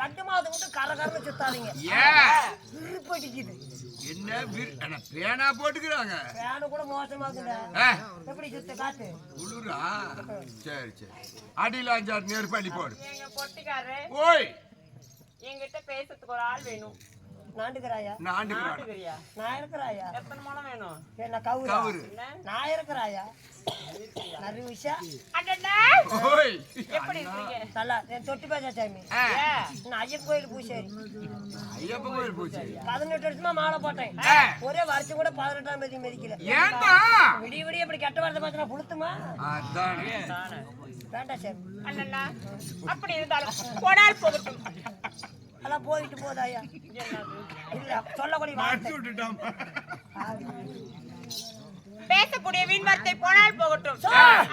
2 மாதம் மட்டும் கரகரன்னு சுத்தாதீங்க. விருப்படிக்குது. என்ன பேனா போட்டுக்கிறாங்க. பேனா கூட மோசமாக்குங்க. எப்படி சுத்த காத்து? குளுரா? சரி சரி. அடியில 5 நெருப்பள்ளி போடு. எங்க பொட்டிக்காரரே. ஓய். என்கிட்ட பேசுறதுக்கு ஒரு ஆள் வேணும். நாண்டுக்கறாயா? நாண்டுக்கறியா? நான் இருக்கறாயா? எத்தனை மணம் வேணும்? என்ன கவுரு? நான் இருக்கறாயா? நரிவிஷா. அடடா. ஓய். எப்படி இருக்கீங்க? நல்லா. நான் தொட்டி பேச சாமி. நான் ஐயப்பன் கோயில் பூசாரி. ஐயப்பன் கோயில் பூசாரி. 18 வருஷமா மாலை போட்டேன். ஒரே வருஷம் கூட 18ஆம் தேதி மிதிக்கல. ஏன்டா? விடிய விடிய இப்படி கெட்ட வார்த்தை பார்த்தா புளுத்துமா? அதானே. வேண்டாம் சாமி. அண்ணா அப்படி இருந்தாலும் போடால் போகட்டும். அதான் போயிட்டு போதாயா? இல்ல சொல்லக்கூடிய வார்த்தை விட்டுட்டாம். பேசக்கூடிய வீண் வார்த்தை போனால் போகட்டும்.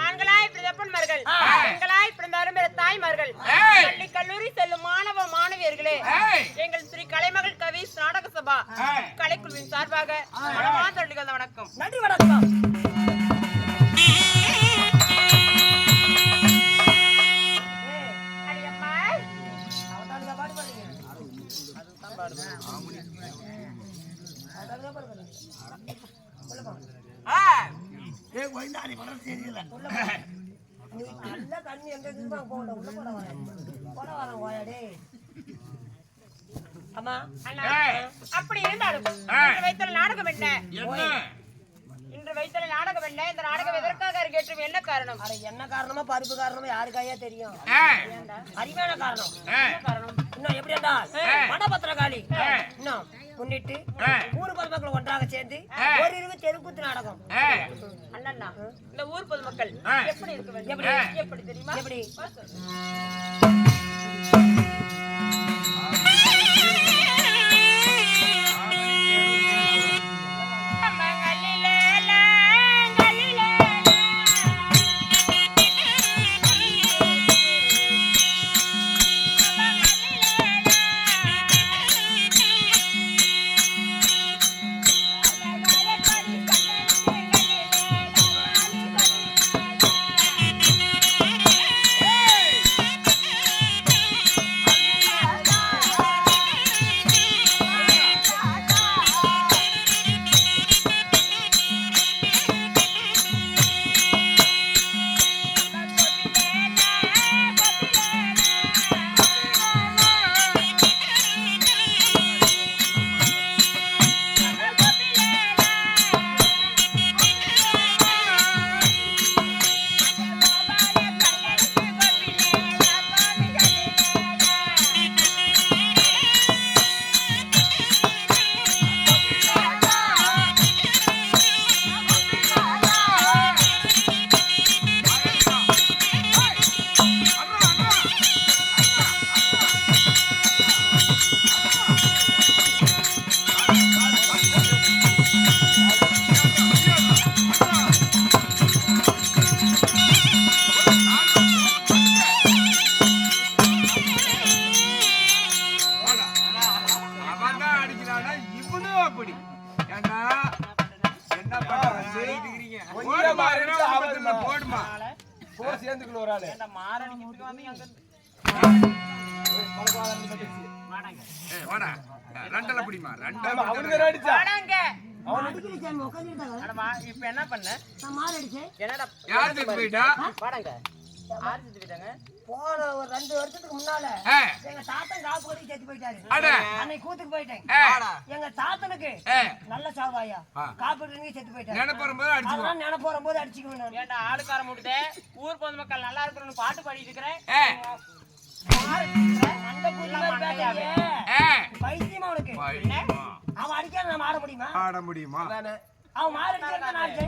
ஆண்களாய் பிறந்தப்பன்மார்கள், பெண்களாய் பிறந்த அருமையான தாய்மார்கள், பள்ளி கல்லூரி செல்லும் மாணவ மாணவியர்களே, எங்கள் ஸ்ரீ கலைமகள் கவிஸ் நாடக சபா கலைக்குழுவின் சார்பாக மனமார்ந்த வணக்கம். நன்றி வணக்கம். அப்படி இருந்தாலும் வைத்தல் நாடகம் என்ன? இன்று வைத்தல் நாடகம் என்ன? இந்த நாடகம் எதற்காக இருக்கேற்றும்? என்ன காரணம்? என்ன காரணமா பருப்பு காரணமா யாருக்காயா தெரியும்? அறிவான காரணம். இன்னும் எப்படிடா மண்டபத்திரகாளி இன்னும் முன்னிட்டு ஊர் பொதுமக்கள் ஒன்றாக சேர்ந்து ஒரு இரவு தெருக்கூத்து நாடகம். அண்ணா இந்த ஊர் பொதுமக்கள் எப்படி இருக்கு? எப்படி தெரியுமா? எப்படி? இப்ப என்ன பண்ண? என்னடா போன ஒரு 2 வருஷத்துக்கு முன்னால எங்க தாத்தன் காப்பு கட்டி செத்து போயிட்டாரு. அன்னைக்கு கூத்துக்கு போயிட்டேன். எங்க தாத்தனுக்கு நல்ல சாவாயா காப்பு செத்து போயிட்டாரு. நினைப்போறும்போது அடிச்சுக்கணும். ஏன்டா ஆளுக்கார முட்டுதே ஊர் பொதுமக்கள் நல்லா இருக்கணும்னு பாட்டு பாடிட்டு இருக்கிறேன். பைத்தியமா உனக்கு? அவன் அடிக்காத நம்ம ஆட முடியுமா? ஆட முடியுமா? அவன் மாறு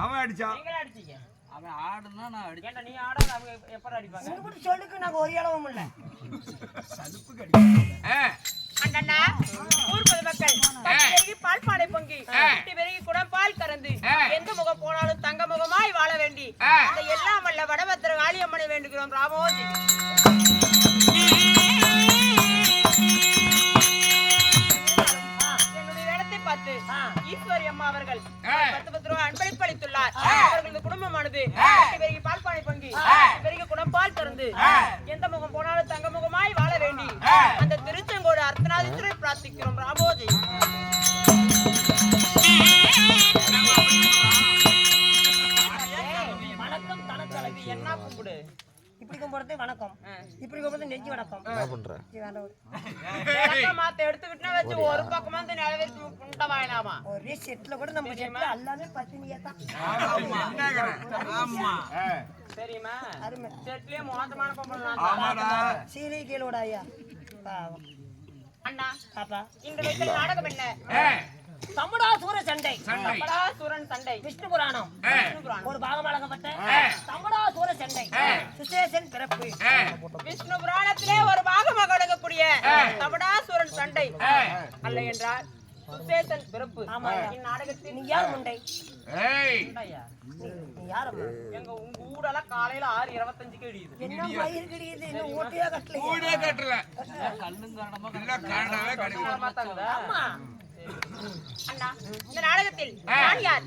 அவன் அடிச்சான். நீங்க அடிச்சீங்க. அவன் ஆடுனா நான் அடிச்சேன். நீ ஆடாத அவங்க எப்பற அடிப்பாங்க? உங்களுக்கு சொல்லுக்கு நாங்க ஒரு இளவும் இல்ல. சதுப்பு கடிக்க. அண்ணா ஊர் பொதுமக்கள் பட்டி பால் பானை பொங்கி குட்டி பெருகி குடம் பால் கறந்து எந்த முகம் போனாலும் தங்க முகமாய் வாழ வேண்டி அந்த எல்லாம் வல்ல வடபத்திர காளியம்மனை வேண்டுகிறோம். ராமோஜி என்னுடைய வேடத்தை பார்த்து ஈஸ்வரி அம்மா அவர்கள் 10 ரூபாய் அன்பளிப்பு அளித்துள்ளார். அவர்களது குடும்பமானது பெருகி பால் பானை பொங்கி பெருகி குடம் பால் கறந்து எந்த முகம் போனாலும் தங்க முகமாய் வாழ வேண்டி அந்த திருச்செங்கோடு பிரார்த்திக்கிறோம் ராமோஜி. வணக்கம் தனக்கலவி. என்ன கும்பிடு இப்படி கும்பிடுறது வணக்கம், இப்படி கும்பிடுறது நெஞ்சு வணக்கம். மாத்த எடுத்துக்கிட்டா வச்சு ஒரு பக்கமா வந்து நிறைவேற்றி குண்டா வாயினாமா. ஒரே செட்ல கூட நம்ம செட்ல எல்லாமே பத்தினியா தான். ஆமா தெரியுமா? அருமை. செட்லயே மோசமான பொம்பளை சீலை கீழோட ஐயா. பாவம். அண்ணா பாப்பா இன்று வைத்த நாடகம் என்ன? தமுடாசூர சண்டை. தமுடாசூரன் சண்டை. விஷ்ணு புராணம் ஒரு பாகம் வழங்கப்பட்ட தமுடாசூர சண்டை. சுசேஷன் பிறப்பு. விஷ்ணு புராணத்திலே ஒரு பாகமாக வழங்கக்கூடிய தமுடாசூரன் சண்டை அல்ல என்றால் சுசேஷன் பிறப்பு. இந்நாடகத்தில் நீ யார் முண்டை? உண்டையா? நீ யாரம்மா? எங்க உங்க ஊடெல்லாம் காலையில 6:25க்கு இடியுது. என்ன மயிர் கிடைக்குது? இன்னும் ஓட்டியா கட்டல. ஊடே கட்டல. கல்லும் காரணமா இல்ல காரணமே கிடையாது. ஆமா ஆமா. அண்ணா இந்த நாடகத்தில் நான் யார்?